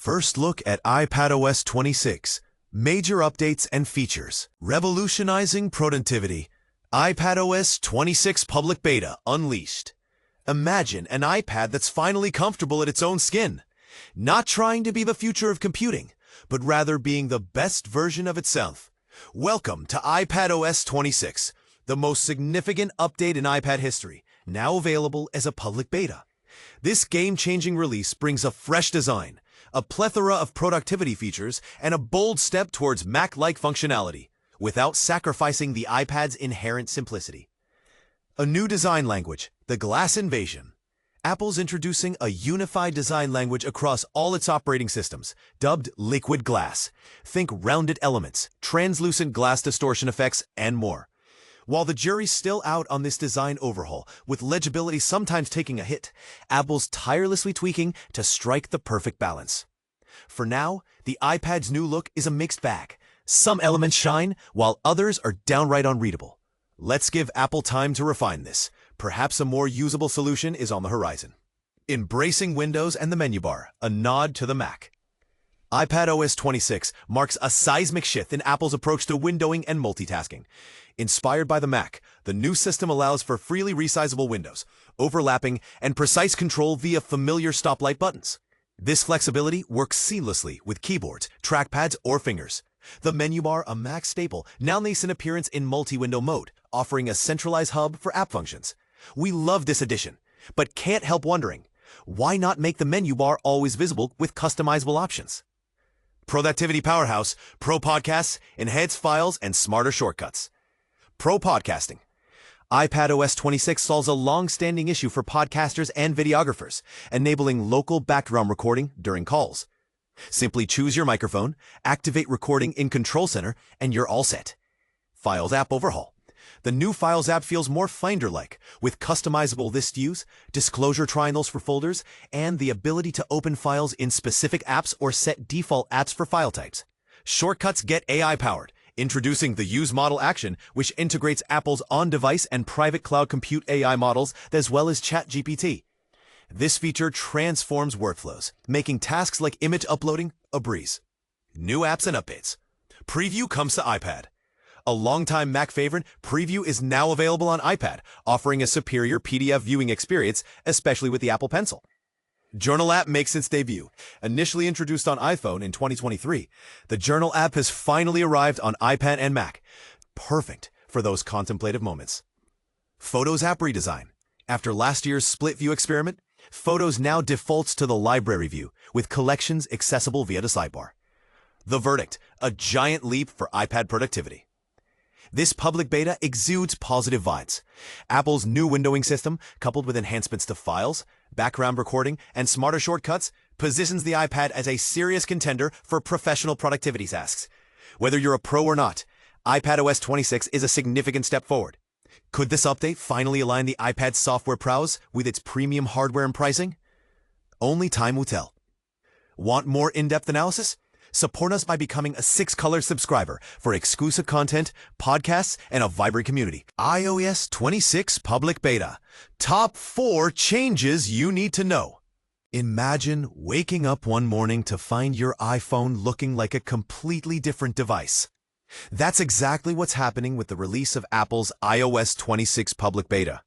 First look at iPadOS 26. Major updates and features. Revolutionizing productivity. iPadOS 26 Public Beta Unleashed. Imagine an iPad that's finally comfortable in its own skin. Not trying to be the future of computing, but rather being the best version of itself. Welcome to iPadOS 26, the most significant update in iPad history, now available as a public beta. This game-changing release brings a fresh design, a plethora of productivity features, and a bold step towards Mac-like functionality, without sacrificing the iPad's inherent simplicity. A new design language, the Glass Invasion. Apple's introducing a unified design language across all its operating systems, dubbed Liquid Glass. Think rounded elements, translucent glass distortion effects, and more. While the jury's still out on this design overhaul, with legibility sometimes taking a hit, Apple's tirelessly tweaking to strike the perfect balance. For now, the iPad's new look is a mixed bag. Some elements shine, while others are downright unreadable. Let's give Apple time to refine this. Perhaps a more usable solution is on the horizon. Embracing Windows and the menu bar, a nod to the Mac. iPadOS 26 marks a seismic shift in Apple's approach to windowing and multitasking. Inspired by the Mac, the new system allows for freely resizable windows, overlapping, and precise control via familiar stoplight buttons. This flexibility works seamlessly with keyboards, trackpads, or fingers. The menu bar, a Mac staple, now makes an appearance in multi-window mode, offering a centralized hub for app functions. We love this addition, but can't help wondering, why not make the menu bar always visible with customizable options? Productivity powerhouse, Pro Podcasts, enhanced files, and smarter shortcuts. Pro Podcasting. iPadOS 26 solves a long-standing issue for podcasters and videographers, enabling local background recording during calls. Simply choose your microphone, activate recording in Control Center, and you're all set. Files app overhaul. The new Files app feels more Finder-like, with customizable list views, disclosure triangles for folders, and the ability to open files in specific apps or set default apps for file types. Shortcuts get AI-powered, introducing the Use Model action, which integrates Apple's on-device and private cloud compute AI models, as well as ChatGPT. This feature transforms workflows, making tasks like image uploading a breeze. New apps and updates. Preview comes to iPad. A longtime Mac favorite, Preview is now available on iPad, offering a superior PDF viewing experience, especially with the Apple Pencil. Journal app makes its debut. Initially introduced on iPhone in 2023, the Journal app has finally arrived on iPad and Mac. Perfect for those contemplative moments. Photos app redesign. After last year's split view experiment, Photos now defaults to the library view, with collections accessible via the sidebar. The verdict, a giant leap for iPad productivity. This public beta exudes positive vibes. Apple's new windowing system, coupled with enhancements to files, background recording, and smarter shortcuts, positions the iPad as a serious contender for professional productivity tasks. Whether you're a pro or not, iPadOS 26 is a significant step forward. Could this update finally align the iPad's software prowess with its premium hardware and pricing? Only time will tell. Want more in-depth analysis? Support us by becoming a 6-Color subscriber for exclusive content, podcasts, and a vibrant community. iOS 26 Public Beta. Top 4 changes you need to know. Imagine waking up one morning to find your iPhone looking like a completely different device. That's exactly what's happening with the release of Apple's iOS 26 Public Beta.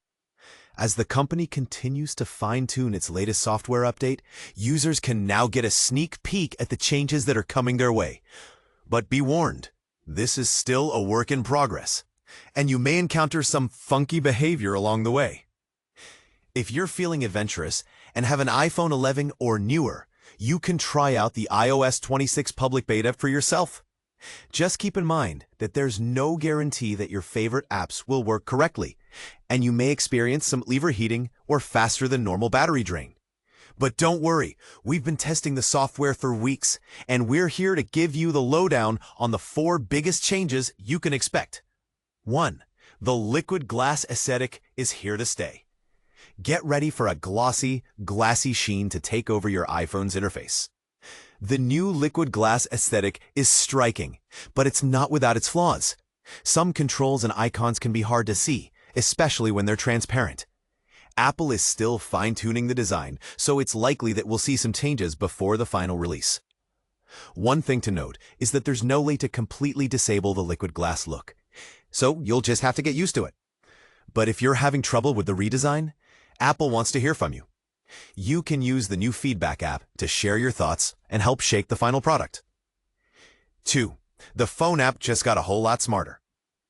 As the company continues to fine-tune its latest software update, users can now get a sneak peek at the changes that are coming their way. But be warned, this is still a work in progress, and you may encounter some funky behavior along the way. If you're feeling adventurous and have an iPhone 11 or newer, you can try out the iOS 26 Public Beta for yourself. Just keep in mind that there's no guarantee that your favorite apps will work correctly, and you may experience some overheating or faster than normal battery drain. But don't worry, we've been testing the software for weeks, and we're here to give you the lowdown on the 4 biggest changes you can expect. 1. The liquid glass aesthetic is here to stay. Get ready for a glossy, glassy sheen to take over your iPhone's interface. The new liquid glass aesthetic is striking, but it's not without its flaws. Some controls and icons can be hard to see, especially when they're transparent. Apple is still fine-tuning the design, so it's likely that we'll see some changes before the final release. One thing to note is that there's no way to completely disable the liquid glass look, so you'll just have to get used to it. But if you're having trouble with the redesign, Apple wants to hear from you. You can use the new Feedback app to share your thoughts and help shape the final product. 2. The phone app just got a whole lot smarter.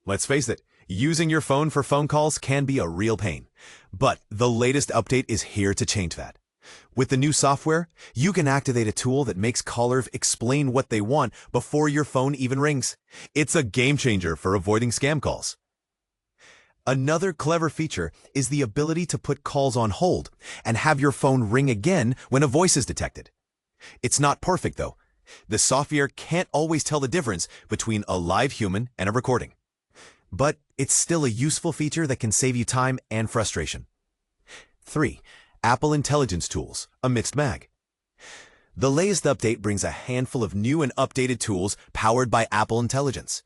Let's face it, using your phone for phone calls can be a real pain, but the latest update is here to change that. With the new software, you can activate a tool that makes callers explain what they want before your phone even rings. It's a game changer for avoiding scam calls. Another clever feature is the ability to put calls on hold and have your phone ring again when a voice is detected. It's not perfect though. The software can't always tell the difference between a live human and a recording. But it's still a useful feature that can save you time and frustration. 3. Apple Intelligence Tools, a mixed bag. The latest update brings a handful of new and updated tools powered by Apple Intelligence.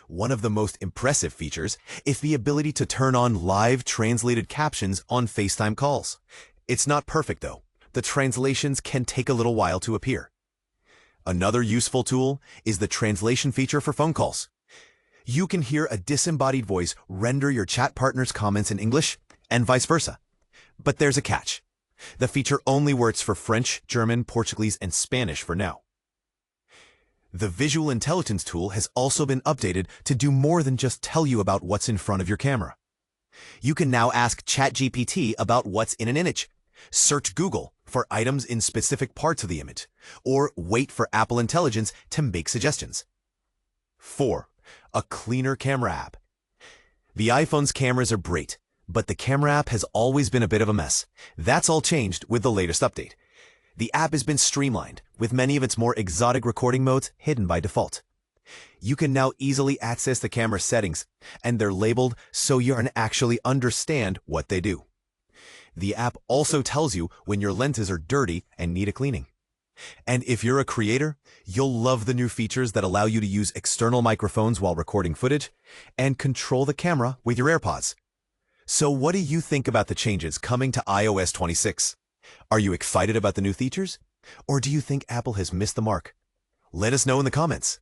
One of the most impressive features is the ability to turn on live translated captions on FaceTime calls. It's not perfect though. The translations can take a little while to appear. Another useful tool is the translation feature for phone calls. You can hear a disembodied voice render your chat partner's comments in English and vice versa. But there's a catch. The feature only works for French, German, Portuguese, and Spanish for now. The Visual Intelligence tool has also been updated to do more than just tell you about what's in front of your camera. You can now ask ChatGPT about what's in an image, search Google for items in specific parts of the image, or wait for Apple Intelligence to make suggestions. 4. A cleaner camera app. The iPhone's cameras are great, but the camera app has always been a bit of a mess. That's all changed with the latest update. The app has been streamlined, with many of its more exotic recording modes hidden by default. You can now easily access the camera settings, and they're labeled so you can actually understand what they do. The app also tells you when your lenses are dirty and need a cleaning. And if you're a creator, you'll love the new features that allow you to use external microphones while recording footage and control the camera with your AirPods. So what do you think about the changes coming to iOS 26? Are you excited about the new features? Or do you think Apple has missed the mark? Let us know in the comments.